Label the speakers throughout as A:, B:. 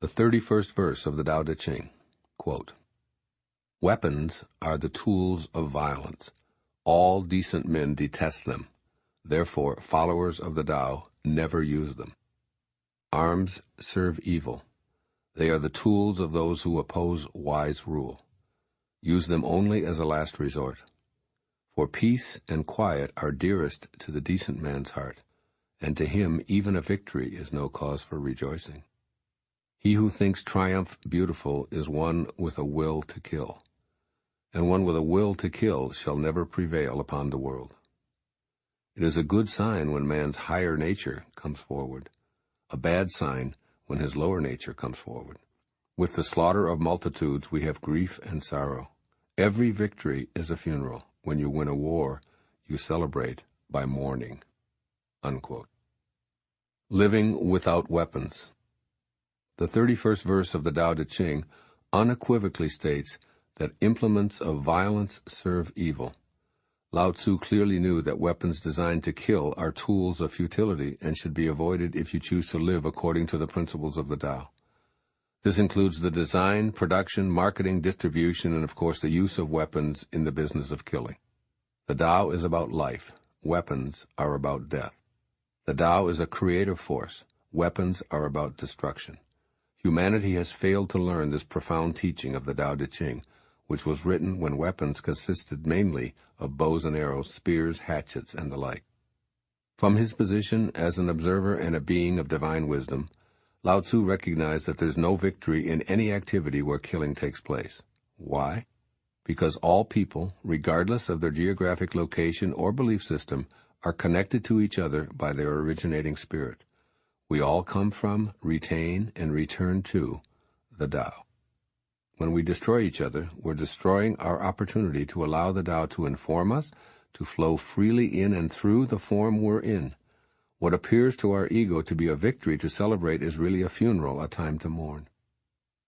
A: The 31st verse of the Tao Te Ching, quote, "Weapons are the tools of violence. All decent men detest them. Therefore, followers of the Tao never use them. Arms serve evil. They are the tools of those who oppose wise rule. Use them only as a last resort. For peace and quiet are dearest to the decent man's heart, and to him even a victory is no cause for rejoicing. He who thinks triumph beautiful is one with a will to kill, and one with a will to kill shall never prevail upon the world. It is a good sign when man's higher nature comes forward, a bad sign when his lower nature comes forward. With the slaughter of multitudes we have grief and sorrow. Every victory is a funeral. When you win a war, you celebrate by mourning." Unquote. Living without weapons. The 31st verse of the Tao Te Ching unequivocally states that implements of violence serve evil. Lao Tzu clearly knew that weapons designed to kill are tools of futility and should be avoided if you choose to live according to the principles of the Tao. This includes the design, production, marketing, distribution, and of course the use of weapons in the business of killing. The Tao is about life. Weapons are about death. The Tao is a creative force. Weapons are about destruction. Humanity has failed to learn this profound teaching of the Tao Te Ching, which was written when weapons consisted mainly of bows and arrows, spears, hatchets, and the like. From his position as an observer and a being of divine wisdom, Lao Tzu recognized that there's no victory in any activity where killing takes place. Why? Because all people, regardless of their geographic location or belief system, are connected to each other by their originating spirit. We all come from, retain, and return to the Tao. When we destroy each other, we're destroying our opportunity to allow the Tao to inform us, to flow freely in and through the form we're in. What appears to our ego to be a victory to celebrate is really a funeral, a time to mourn.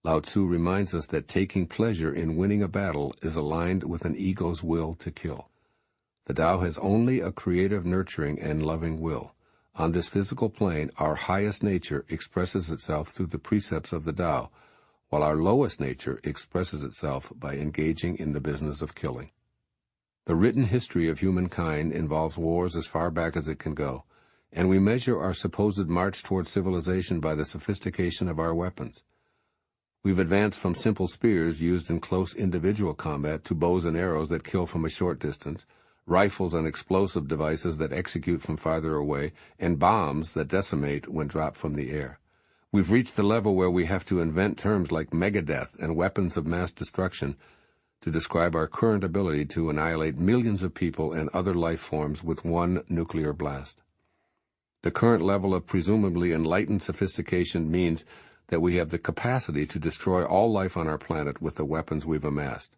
A: Lao Tzu reminds us that taking pleasure in winning a battle is aligned with an ego's will to kill. The Tao has only a creative, nurturing, and loving will. On this physical plane, our highest nature expresses itself through the precepts of the Tao, while our lowest nature expresses itself by engaging in the business of killing. The written history of humankind involves wars as far back as it can go, and we measure our supposed march toward civilization by the sophistication of our weapons. We've advanced from simple spears used in close individual combat to bows and arrows that kill from a short distance, rifles and explosive devices that execute from farther away, and bombs that decimate when dropped from the air. We've reached the level where we have to invent terms like megadeath and weapons of mass destruction to describe our current ability to annihilate millions of people and other life forms with one nuclear blast. The current level of presumably enlightened sophistication means that we have the capacity to destroy all life on our planet with the weapons we've amassed.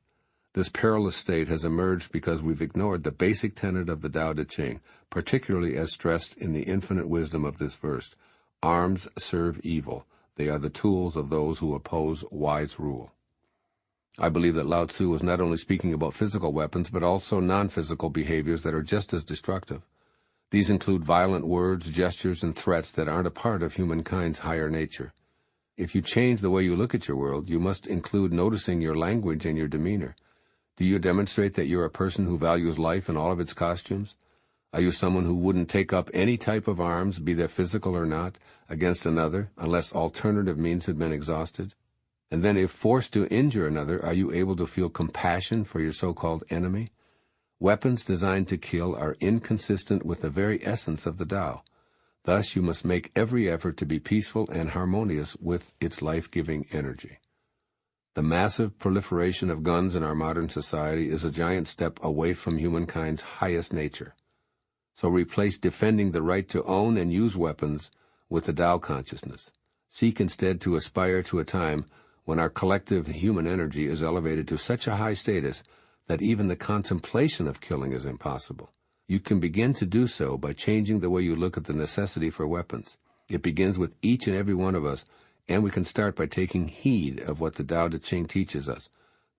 A: This perilous state has emerged because we've ignored the basic tenet of the Tao Te Ching, particularly as stressed in the infinite wisdom of this verse. Arms serve evil. They are the tools of those who oppose wise rule. I believe that Lao Tzu was not only speaking about physical weapons, but also non-physical behaviors that are just as destructive. These include violent words, gestures, and threats that aren't a part of humankind's higher nature. If you change the way you look at your world, you must include noticing your language and your demeanor. Do you demonstrate that you're a person who values life in all of its costumes? Are you someone who wouldn't take up any type of arms, be they physical or not, against another, unless alternative means had been exhausted? And then if forced to injure another, are you able to feel compassion for your so-called enemy? Weapons designed to kill are inconsistent with the very essence of the Tao. Thus you must make every effort to be peaceful and harmonious with its life-giving energy. The massive proliferation of guns in our modern society is a giant step away from humankind's highest nature. So replace defending the right to own and use weapons with the Tao consciousness. Seek instead to aspire to a time when our collective human energy is elevated to such a high status that even the contemplation of killing is impossible. You can begin to do so by changing the way you look at the necessity for weapons. It begins with each and every one of us, and we can start by taking heed of what the Tao Te Ching teaches us.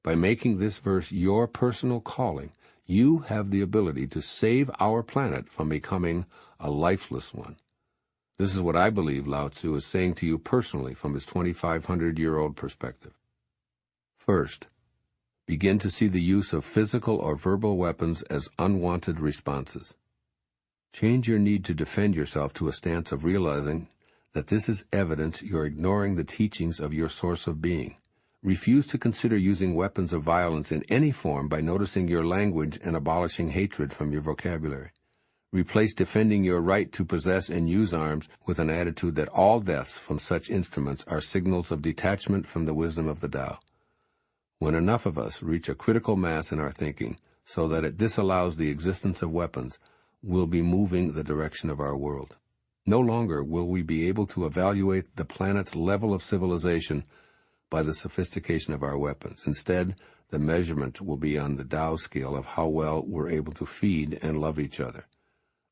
A: By making this verse your personal calling, you have the ability to save our planet from becoming a lifeless one. This is what I believe Lao Tzu is saying to you personally from his 2,500-year-old perspective. First, begin to see the use of physical or verbal weapons as unwanted responses. Change your need to defend yourself to a stance of realizing that this is evidence you're ignoring the teachings of your source of being. Refuse to consider using weapons of violence in any form by noticing your language and abolishing hatred from your vocabulary. Replace defending your right to possess and use arms with an attitude that all deaths from such instruments are signals of detachment from the wisdom of the Tao. When enough of us reach a critical mass in our thinking so that it disallows the existence of weapons, we'll be moving the direction of our world. No longer will we be able to evaluate the planet's level of civilization by the sophistication of our weapons. Instead, the measurement will be on the Tao scale of how well we're able to feed and love each other.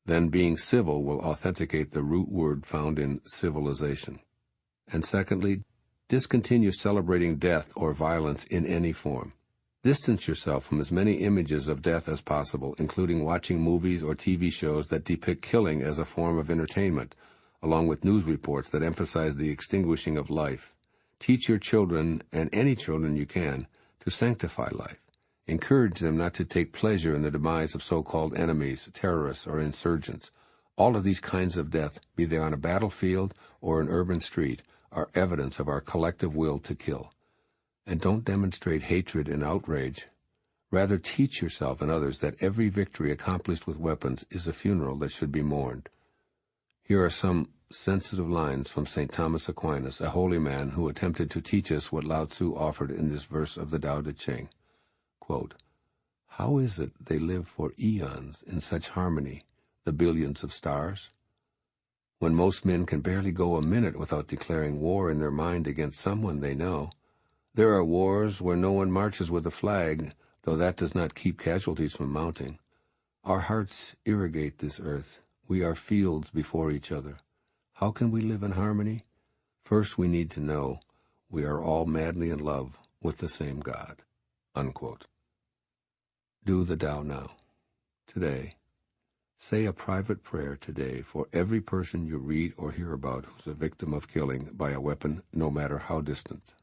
A: Then being civil will authenticate the root word found in civilization. And secondly, discontinue celebrating death or violence in any form. Distance yourself from as many images of death as possible, including watching movies or TV shows that depict killing as a form of entertainment, along with news reports that emphasize the extinguishing of life. Teach your children, and any children you can, to sanctify life. Encourage them not to take pleasure in the demise of so-called enemies, terrorists, or insurgents. All of these kinds of death, be they on a battlefield or an urban street, are evidence of our collective will to kill. And don't demonstrate hatred and outrage. Rather, teach yourself and others that every victory accomplished with weapons is a funeral that should be mourned. Here are some sensitive lines from St. Thomas Aquinas, a holy man who attempted to teach us what Lao Tzu offered in this verse of the Tao Te Ching. Quote, "How is it they live for eons in such harmony, the billions of stars? When most men can barely go a minute without declaring war in their mind against someone they know. There are wars where no one marches with a flag, though that does not keep casualties from mounting. Our hearts irrigate this earth. We are fields before each other. How can we live in harmony? First we need to know we are all madly in love with the same God." Unquote. Do the Tao now. Today. Say a private prayer today for every person you read or hear about who's a victim of killing by a weapon, no matter how distant.